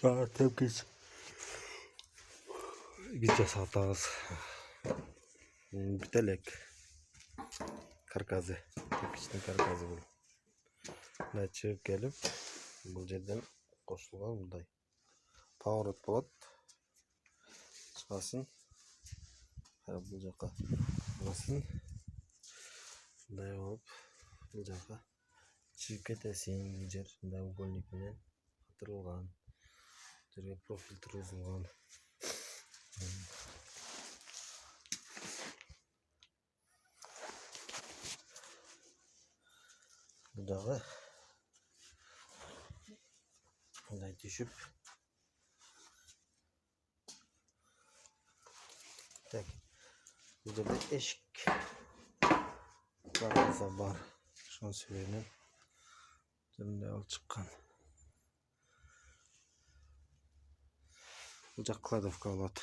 Tepkich. Biz жасатабыз. Бителек. Карказы. Тепкичтин карказы бул. Мына чыгып келип, бул жерден кошулган мындай. Поворот болот. Чыгасын. Бул жака басын. Мындай болуп, бул жака чыгып кетесиң. Бул жер мындай угольник менен катырылган. Жерге профиль тургузулган. Бул жагы мындай түшүп. Так. Бул жерде эшик бар. Ошон себептен мындай алып чыккан. Бул жак кладовка болот.